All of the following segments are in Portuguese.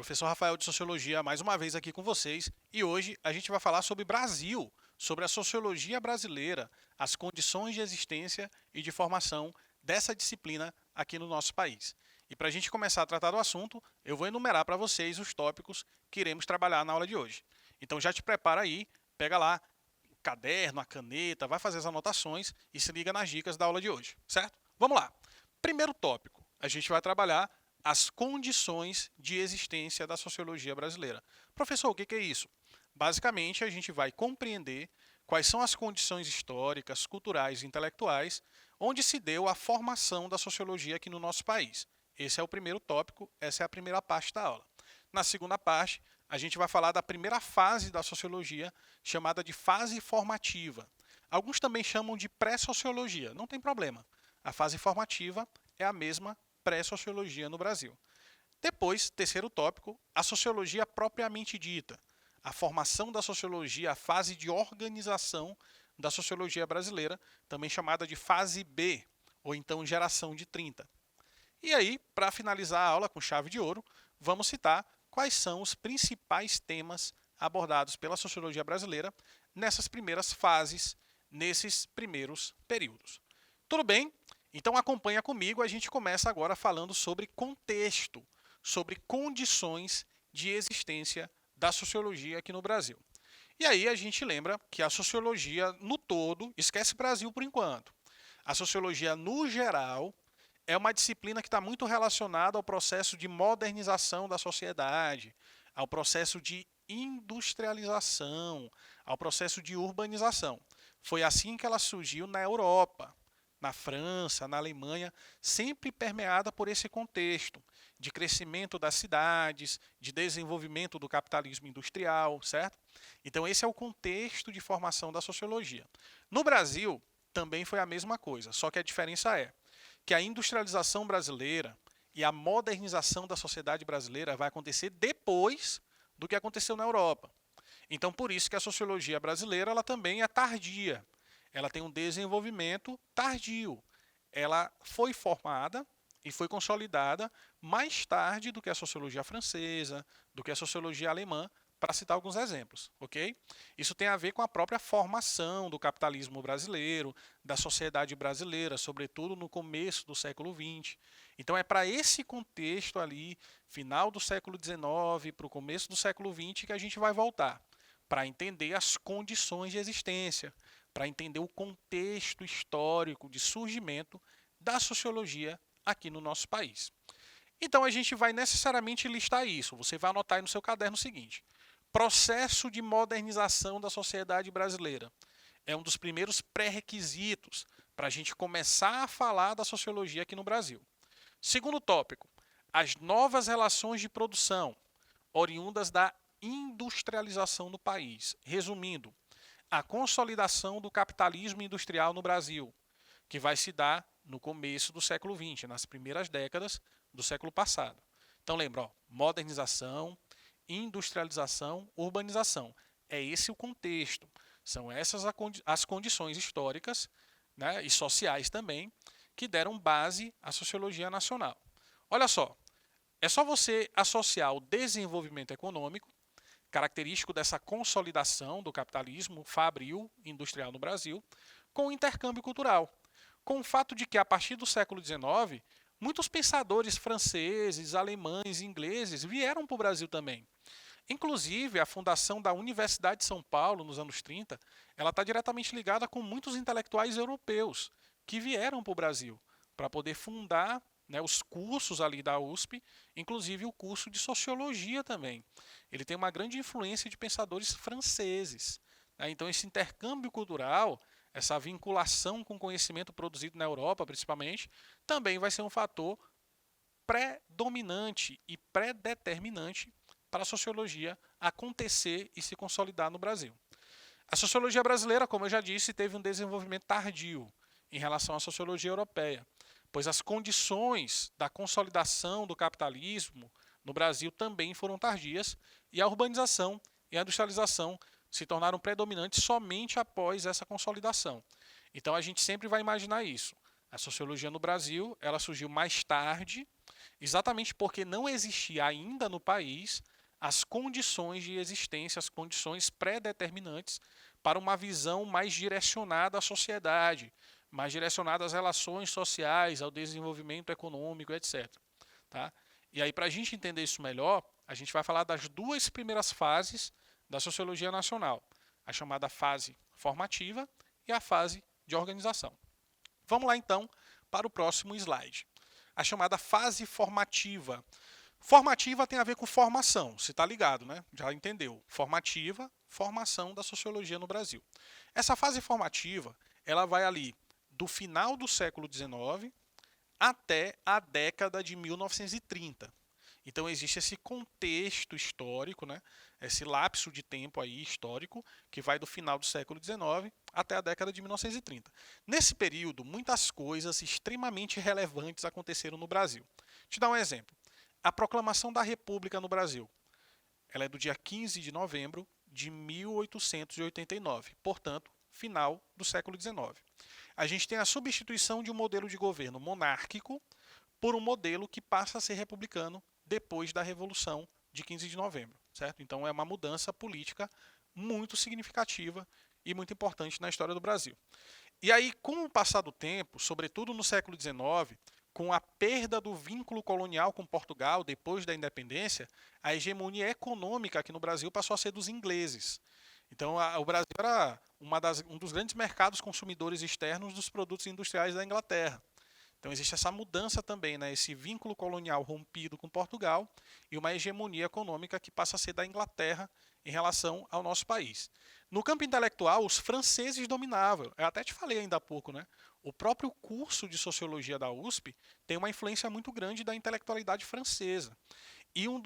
Professor Rafael de Sociologia mais uma vez aqui com vocês e hoje a gente vai falar sobre Brasil, sobre a sociologia brasileira, as condições de existência e de formação dessa disciplina aqui no nosso país. E para a gente começar a tratar do assunto, eu vou enumerar para vocês os tópicos que iremos trabalhar na aula de hoje. Então já te prepara aí, pega lá o caderno, a caneta, vai fazer as anotações e se liga nas dicas da aula de hoje, certo? Vamos lá. Primeiro tópico, a gente vai trabalhar as condições de existência da sociologia brasileira. Professor, o que é isso? Basicamente, a gente vai compreender quais são as condições históricas, culturais e intelectuais onde se deu a formação da sociologia aqui no nosso país. Esse é o primeiro tópico, essa é a primeira parte da aula. Na segunda parte, a gente vai falar da primeira fase da sociologia, chamada de fase formativa. Alguns também chamam de pré-sociologia, não tem problema. A fase formativa é a mesma pré-sociologia no Brasil. Depois, terceiro tópico, a sociologia propriamente dita. A formação da sociologia, a fase de organização da sociologia brasileira, também chamada de fase B, ou então geração de 30. E aí, para finalizar a aula com chave de ouro, vamos citar quais são os principais temas abordados pela sociologia brasileira nessas primeiras fases, nesses primeiros períodos. Tudo bem? Então acompanha comigo, a gente começa agora falando sobre contexto, sobre condições de existência da sociologia aqui no Brasil. E aí a gente lembra que a sociologia no todo, esquece Brasil por enquanto, a sociologia no geral é uma disciplina que está muito relacionada ao processo de modernização da sociedade, ao processo de industrialização, ao processo de urbanização. Foi assim que ela surgiu na Europa, na França, na Alemanha, sempre permeada por esse contexto de crescimento das cidades, de desenvolvimento do capitalismo industrial, certo? Então esse é o contexto de formação da sociologia. No Brasil também foi a mesma coisa, só que a diferença é que a industrialização brasileira e a modernização da sociedade brasileira vai acontecer depois do que aconteceu na Europa. Então por isso que a sociologia brasileira ela também é tardia. Ela tem um desenvolvimento tardio. Ela foi formada e foi consolidada mais tarde do que a sociologia francesa, do que a sociologia alemã, para citar alguns exemplos, ok? Isso tem a ver com a própria formação do capitalismo brasileiro, da sociedade brasileira, sobretudo no começo do século XX. Então é para esse contexto ali, final do século XIX para o começo do século XX, que a gente vai voltar, para entender as condições de existência, para entender o contexto histórico de surgimento da sociologia aqui no nosso país. Então a gente vai necessariamente listar isso. Você vai anotar aí no seu caderno o seguinte: processo de modernização da sociedade brasileira. É um dos primeiros pré-requisitos para a gente começar a falar da sociologia aqui no Brasil. Segundo tópico, as novas relações de produção, oriundas da industrialização do país. Resumindo, a consolidação do capitalismo industrial no Brasil, que vai se dar no começo do século XX, nas primeiras décadas do século passado. Então lembra, ó, modernização, industrialização, urbanização. É esse o contexto. São essas as condições históricas, né, e sociais também que deram base à sociologia nacional. Olha só, é só você associar o desenvolvimento econômico, característico dessa consolidação do capitalismo fabril industrial no Brasil, com o intercâmbio cultural, com o fato de que, a partir do século XIX, muitos pensadores franceses, alemães e ingleses vieram para o Brasil também. Inclusive, a fundação da Universidade de São Paulo, nos anos 30, ela está diretamente ligada com muitos intelectuais europeus que vieram para o Brasil para poder fundar, né, os cursos ali da USP, inclusive o curso de Sociologia também. Ele tem uma grande influência de pensadores franceses, né? Então, esse intercâmbio cultural, essa vinculação com conhecimento produzido na Europa, principalmente, também vai ser um fator predominante e predeterminante para a sociologia acontecer e se consolidar no Brasil. A sociologia brasileira, como eu já disse, teve um desenvolvimento tardio em relação à sociologia europeia, pois as condições da consolidação do capitalismo no Brasil também foram tardias e a urbanização e a industrialização se tornaram predominantes somente após essa consolidação. Então a gente sempre vai imaginar isso. A sociologia no Brasil, ela surgiu mais tarde, Exatamente porque não existia ainda no país as condições de existência, as condições pré-determinantes para uma visão mais direcionada à sociedade, mais direcionada às relações sociais, ao desenvolvimento econômico, etc. Tá? E aí, para a gente entender isso melhor, a gente vai falar das duas primeiras fases da sociologia nacional, a chamada fase formativa e a fase de organização. Vamos lá, então, para o próximo slide. A chamada fase formativa. Formativa tem a ver com formação, se está ligado, né? Já entendeu. Formativa, formação da sociologia no Brasil. Essa fase formativa, ela vai ali do final do século XIX até a década de 1930. Então existe esse contexto histórico, né? Esse lapso de tempo aí histórico que vai do final do século XIX até a década de 1930. Nesse período, muitas coisas extremamente relevantes aconteceram no Brasil. Vou te dar um exemplo. A proclamação da República no Brasil. Ela é do dia 15 de novembro de 1889, portanto, final do século XIX. A gente tem a substituição de um modelo de governo monárquico por um modelo que passa a ser republicano depois da Revolução de 15 de novembro, certo? Então é uma mudança política muito significativa e muito importante na história do Brasil. E aí, com o passar do tempo, sobretudo no século XIX, com a perda do vínculo colonial com Portugal depois da independência, a hegemonia econômica aqui no Brasil passou a ser dos ingleses. Então, o Brasil era um dos grandes mercados consumidores externos dos produtos industriais da Inglaterra. Então, existe essa mudança também, né? Esse vínculo colonial rompido com Portugal e uma hegemonia econômica que passa a ser da Inglaterra em relação ao nosso país. No campo intelectual, os franceses dominavam. Eu até te falei ainda há pouco, né? O próprio curso de sociologia da USP tem uma influência muito grande da intelectualidade francesa. E uma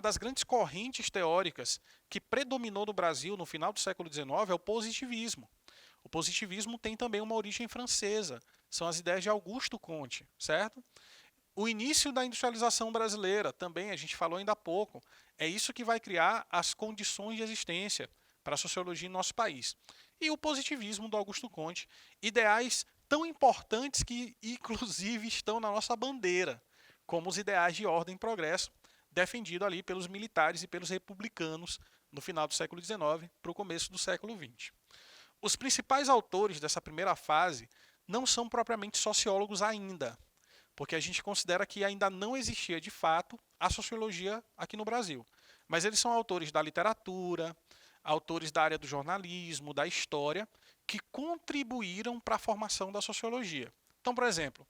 das grandes correntes teóricas que predominou no Brasil no final do século XIX é o positivismo. O positivismo tem também uma origem francesa. São as ideias de Augusto Comte, certo? O início da industrialização brasileira, também a gente falou ainda há pouco, é isso que vai criar as condições de existência para a sociologia em nosso país. E o positivismo do Augusto Comte, ideais tão importantes que, inclusive, estão na nossa bandeira, como os ideais de ordem e progresso, defendido ali pelos militares e pelos republicanos no final do século XIX para o começo do século XX. Os principais autores dessa primeira fase não são propriamente sociólogos ainda, porque a gente considera que ainda não existia de fato a sociologia aqui no Brasil. Mas eles são autores da literatura, autores da área do jornalismo, da história, que contribuíram para a formação da sociologia. Então, por exemplo,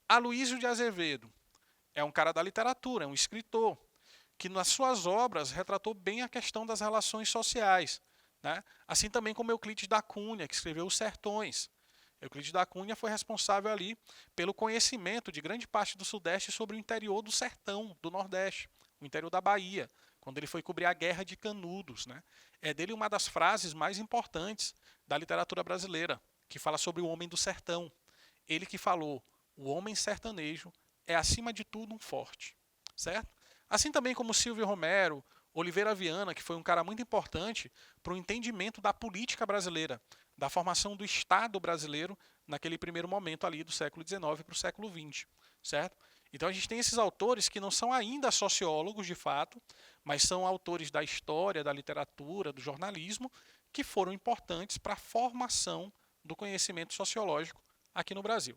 Aloísio de Azevedo é um cara da literatura, é um escritor, que nas suas obras retratou bem a questão das relações sociais, né? Assim também como Euclides da Cunha, que escreveu Os Sertões. Euclides da Cunha foi responsável ali pelo conhecimento de grande parte do Sudeste sobre o interior do sertão, do Nordeste, o interior da Bahia, quando ele foi cobrir a Guerra de Canudos, né? É dele uma das frases mais importantes da literatura brasileira, que fala sobre o homem do sertão. Ele que falou, o homem sertanejo é acima de tudo um forte, certo? Assim também como Silvio Romero, Oliveira Viana, que foi um cara muito importante para o entendimento da política brasileira, da formação do Estado brasileiro naquele primeiro momento ali do século XIX para o século XX, certo? Então a gente tem esses autores que não são ainda sociólogos de fato, mas são autores da história, da literatura, do jornalismo, que foram importantes para a formação do conhecimento sociológico aqui no Brasil.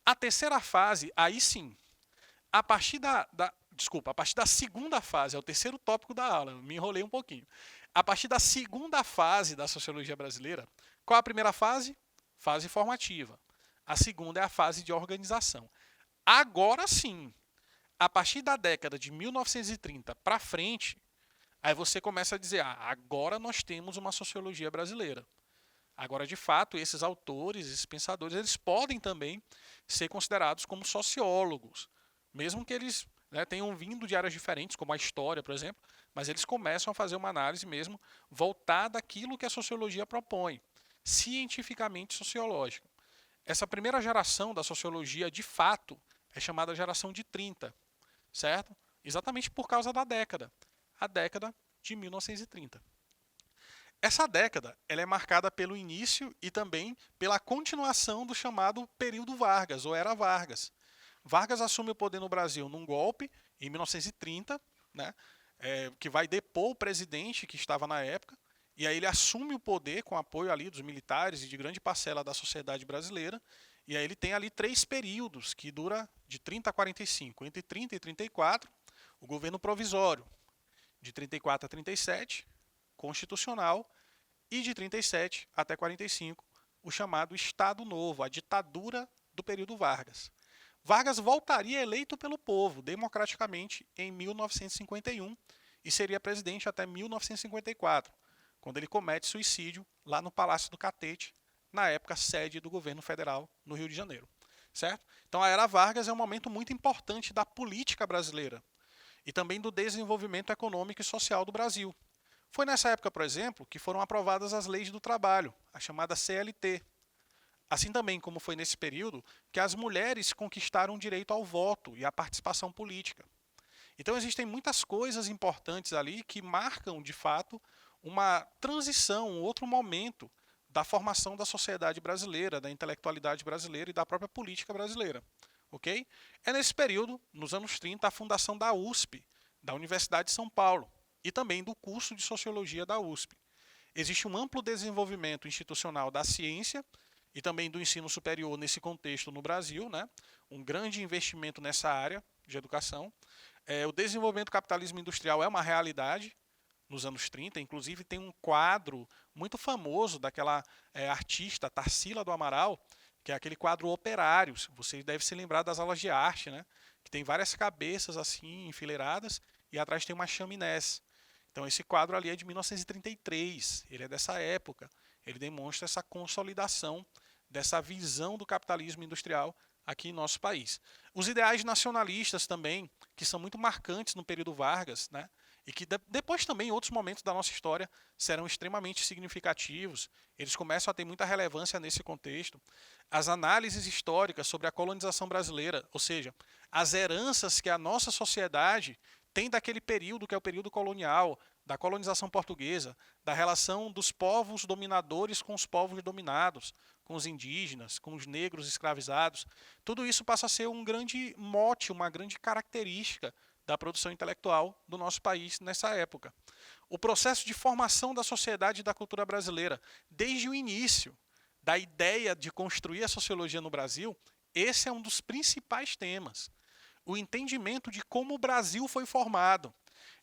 A terceira fase, aí sim, a partir a partir da segunda fase, é o terceiro tópico da aula, me enrolei um pouquinho. A partir da segunda fase da sociologia brasileira, qual a primeira fase? Fase formativa. A segunda é a fase de organização. Agora sim, a partir da década de 1930 para frente, aí você começa a dizer, agora nós temos uma sociologia brasileira. Agora, de fato, esses autores, esses pensadores, eles podem também ser considerados como sociólogos, mesmo que eles tenham vindo de áreas diferentes, como a história, por exemplo, mas eles começam a fazer uma análise mesmo voltada àquilo que a sociologia propõe, cientificamente sociológica. Essa primeira geração da sociologia, de fato, é chamada geração de 30, certo? Exatamente por causa da década, a década de 1930. Essa década ela é marcada pelo início e também pela continuação do chamado período Vargas, ou Era Vargas. Vargas assume o poder no Brasil num golpe em 1930, né, que vai depor o presidente que estava na época, e aí ele assume o poder com apoio ali dos militares e de grande parcela da sociedade brasileira, e aí ele tem ali 3 períodos, que dura de 30 a 45. Entre 30 e 34, o governo provisório, de 34 a 37, constitucional, e de 37 até 45, o chamado Estado Novo, a ditadura do período Vargas. Vargas voltaria eleito pelo povo, democraticamente, em 1951 e seria presidente até 1954, quando ele comete suicídio lá no Palácio do Catete, na época sede do governo federal no Rio de Janeiro. Certo? Então a era Vargas é um momento muito importante da política brasileira e também do desenvolvimento econômico e social do Brasil. Foi nessa época, por exemplo, que foram aprovadas as leis do trabalho, a chamada CLT. Assim também como foi nesse período que as mulheres conquistaram o direito ao voto e à participação política. Então existem muitas coisas importantes ali que marcam, de fato, uma transição, um outro momento da formação da sociedade brasileira, da intelectualidade brasileira e da própria política brasileira. Ok? É nesse período, nos anos 30, a fundação da USP, da Universidade de São Paulo, e também do curso de Sociologia da USP. Existe um amplo desenvolvimento institucional da ciência e também do ensino superior nesse contexto no Brasil, né? Um grande investimento nessa área de educação. O desenvolvimento do capitalismo industrial é uma realidade nos anos 30, inclusive tem um quadro muito famoso daquela artista Tarsila do Amaral, que é aquele quadro Operários. Você deve se lembrar das aulas de arte, né? Que tem várias cabeças assim enfileiradas e atrás tem uma chaminés. Então esse quadro ali é de 1933, ele é dessa época. Ele demonstra essa consolidação dessa visão do capitalismo industrial aqui em nosso país. Os ideais nacionalistas também, que são muito marcantes no período Vargas, né? E que depois também, em outros momentos da nossa história, serão extremamente significativos. Eles começam a ter muita relevância nesse contexto. As análises históricas sobre a colonização brasileira, ou seja, as heranças que a nossa sociedade tem daquele período que é o período colonial, da colonização portuguesa, da relação dos povos dominadores com os povos dominados, com os indígenas, com os negros escravizados. Tudo isso passa a ser um grande mote, uma grande característica da produção intelectual do nosso país nessa época. O processo de formação da sociedade e da cultura brasileira, desde o início da ideia de construir a sociologia no Brasil, esse é um dos principais temas. O entendimento de como o Brasil foi formado,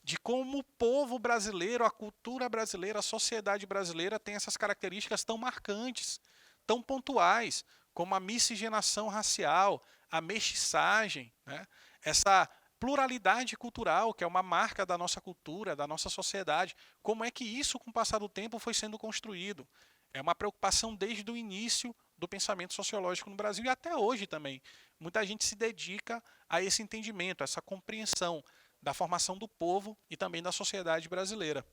de como o povo brasileiro, a cultura brasileira, a sociedade brasileira tem essas características tão marcantes, tão pontuais, como a miscigenação racial, a mestiçagem, né? Essa pluralidade cultural, que é uma marca da nossa cultura, da nossa sociedade. Como é que isso, com o passar do tempo, foi sendo construído? É uma preocupação desde o início do pensamento sociológico no Brasil e até hoje também. Muita gente se dedica a esse entendimento, a essa compreensão da formação do povo e também da sociedade brasileira.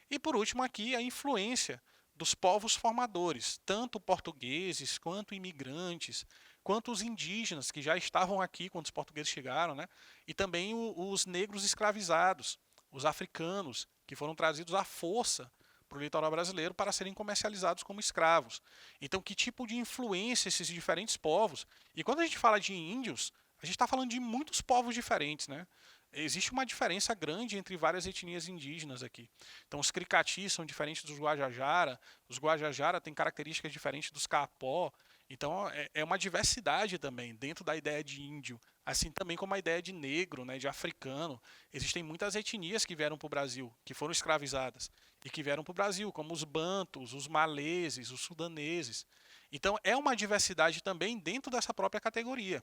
E por último aqui a influência dos povos formadores, tanto portugueses quanto imigrantes, quanto os indígenas que já estavam aqui quando os portugueses chegaram, né? E também os negros escravizados, os africanos, que foram trazidos à força para o litoral brasileiro para serem comercializados como escravos. Então, que tipo de influência esses diferentes povos? E quando a gente fala de índios, a gente está falando de muitos povos diferentes, né? Existe uma diferença grande entre várias etnias indígenas aqui. Então, os Cricatis são diferentes dos Guajajara, os Guajajara têm características diferentes dos Kaapó. Então, é uma diversidade também dentro da ideia de índio, assim também como a ideia de negro, né, de africano. Existem muitas etnias que vieram para o Brasil, que foram escravizadas e que vieram para o Brasil, como os bantus, os maleses, os sudaneses. Então, é uma diversidade também dentro dessa própria categoria.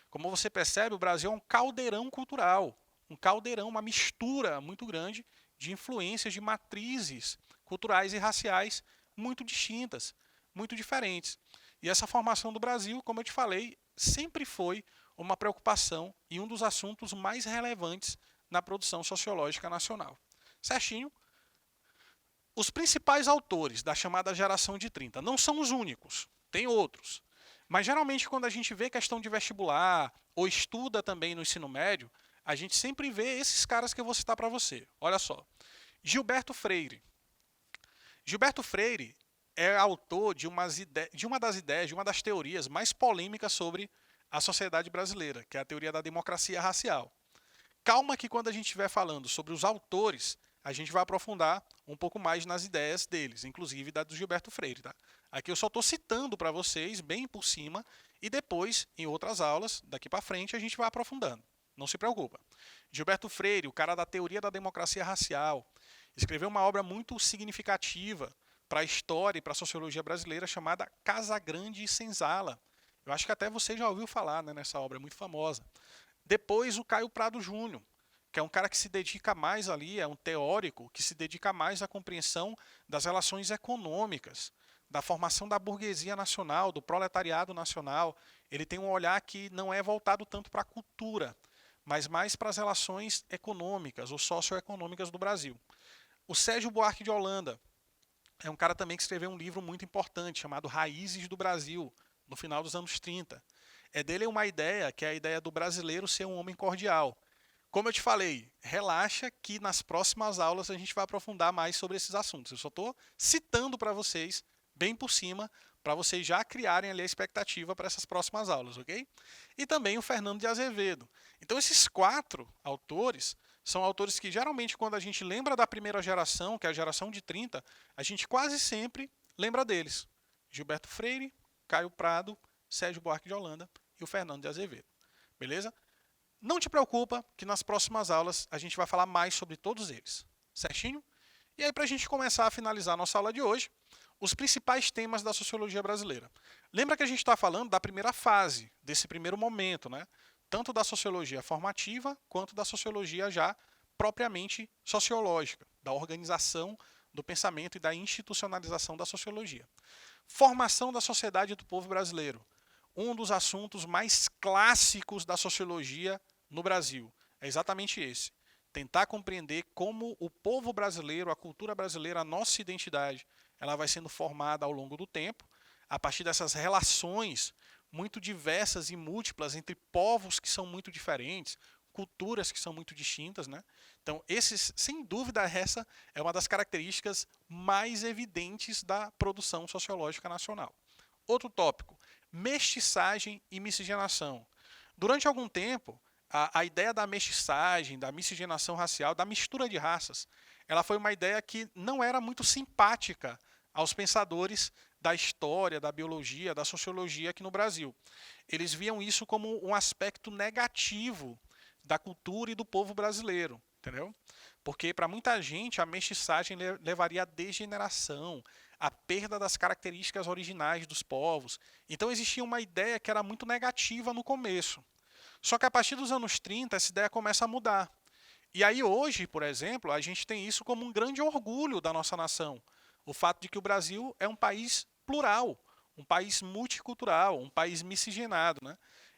Como você percebe, o Brasil é um caldeirão cultural, um caldeirão, uma mistura muito grande de influências, de matrizes culturais e raciais muito distintas, muito diferentes. E essa formação do Brasil, como eu te falei, sempre foi uma preocupação e um dos assuntos mais relevantes na produção sociológica nacional. Certinho? Os principais autores da chamada geração de 30 não são os únicos, tem outros. Mas geralmente quando a gente vê questão de vestibular ou estuda também no ensino médio, a gente sempre vê esses caras que eu vou citar para você. Olha só. Gilberto Freire. Gilberto Freire é autor de uma das ideias, de uma das teorias mais polêmicas sobre a sociedade brasileira, que é a teoria da democracia racial. Calma que quando a gente estiver falando sobre os autores, a gente vai aprofundar um pouco mais nas ideias deles, inclusive da do Gilberto Freire. Tá? Aqui eu só estou citando para vocês, bem por cima, e depois, em outras aulas, daqui para frente, a gente vai aprofundando. Não se preocupa. Gilberto Freire, o cara da teoria da democracia racial, escreveu uma obra muito significativa para a história e para a sociologia brasileira chamada Casagrande e Senzala. Eu acho que até você já ouviu falar, né, nessa obra, é muito famosa. Depois o Caio Prado Júnior, que é um cara que se dedica mais ali, é um teórico que se dedica mais à compreensão das relações econômicas, da formação da burguesia nacional, do proletariado nacional. Ele tem um olhar que não é voltado tanto para a cultura, mas mais para as relações econômicas ou socioeconômicas do Brasil. O Sérgio Buarque de Holanda é um cara também que escreveu um livro muito importante chamado Raízes do Brasil, no final dos anos 30. É dele uma ideia, que é a ideia do brasileiro ser um homem cordial. Como eu te falei, relaxa que nas próximas aulas a gente vai aprofundar mais sobre esses assuntos. Eu só estou citando para vocês, bem por cima, para vocês já criarem ali a expectativa para essas próximas aulas, ok? E também o Fernando de Azevedo. Então esses 4 autores são autores que geralmente quando a gente lembra da primeira geração, que é a geração de 30, a gente quase sempre lembra deles. Gilberto Freire, Caio Prado, Sérgio Buarque de Holanda e o Fernando de Azevedo. Beleza? Não te preocupa que nas próximas aulas a gente vai falar mais sobre todos eles. Certinho? E aí, para a gente começar a finalizar a nossa aula de hoje, os principais temas da sociologia brasileira. Lembra que a gente está falando da primeira fase, desse primeiro momento, né? Tanto da sociologia formativa, quanto da sociologia já propriamente sociológica, da organização do pensamento e da institucionalização da sociologia. Formação da sociedade do povo brasileiro. Um dos assuntos mais clássicos da sociologia no Brasil. É exatamente esse. Tentar compreender como o povo brasileiro, a cultura brasileira, a nossa identidade, ela vai sendo formada ao longo do tempo, a partir dessas relações muito diversas e múltiplas entre povos que são muito diferentes, culturas que são muito distintas, né? Então, esses, sem dúvida, essa é uma das características mais evidentes da produção sociológica nacional. Outro tópico, mestiçagem e miscigenação. Durante algum tempo, a ideia da mestiçagem, da miscigenação racial, da mistura de raças, ela foi uma ideia que não era muito simpática aos pensadores da história, da biologia, da sociologia aqui no Brasil. Eles viam isso como um aspecto negativo da cultura e do povo brasileiro, entendeu? Porque para muita gente a mestiçagem levaria à degeneração, à perda das características originais dos povos. Então existia uma ideia que era muito negativa no começo. Só que a partir dos anos 30 essa ideia começa a mudar. E aí hoje, por exemplo, a gente tem isso como um grande orgulho da nossa nação. O fato de que o Brasil é um país plural, um país multicultural, um país miscigenado, né?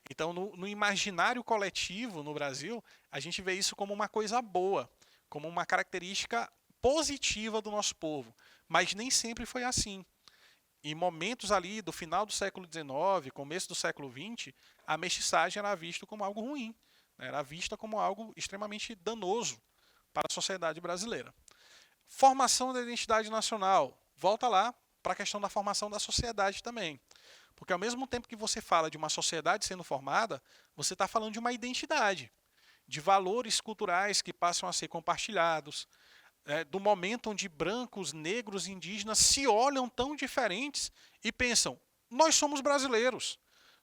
Então, no imaginário coletivo no Brasil, a gente vê isso como uma coisa boa, como uma característica positiva do nosso povo. Mas nem sempre foi assim. Em momentos ali do final do século XIX, começo do século XX, a mestiçagem era vista como algo ruim, né? Era vista como algo extremamente danoso para a sociedade brasileira. Formação da identidade nacional. Volta lá para a questão da formação da sociedade também. Porque ao mesmo tempo que você fala de uma sociedade sendo formada, você está falando de uma identidade, de valores culturais que passam a ser compartilhados, do momento onde brancos, negros e indígenas se olham tão diferentes e pensam, nós somos brasileiros,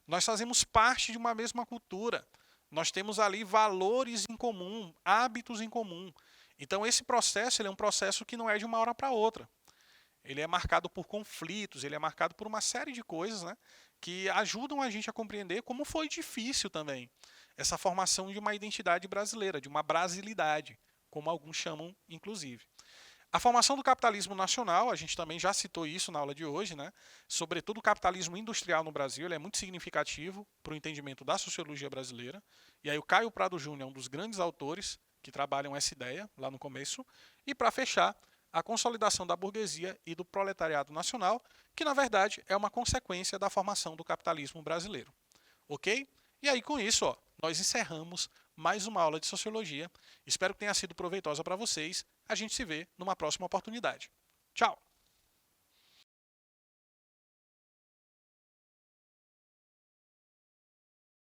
nós fazemos parte de uma mesma cultura, nós temos ali valores em comum, hábitos em comum. Então esse processo ele é um processo que não é de uma hora para outra. Ele é marcado por conflitos, ele é marcado por uma série de coisas, né, que ajudam a gente a compreender como foi difícil também essa formação de uma identidade brasileira, de uma brasilidade, como alguns chamam, inclusive. A formação do capitalismo nacional, a gente também já citou isso na aula de hoje, né? Sobretudo o capitalismo industrial no Brasil, ele é muito significativo para o entendimento da sociologia brasileira. E aí o Caio Prado Júnior é um dos grandes autores que trabalham essa ideia lá no começo. E para fechar, a consolidação da burguesia e do proletariado nacional, que na verdade é uma consequência da formação do capitalismo brasileiro. Ok? E aí com isso, ó, nós encerramos mais uma aula de sociologia. Espero que tenha sido proveitosa para vocês. A gente se vê numa próxima oportunidade. Tchau!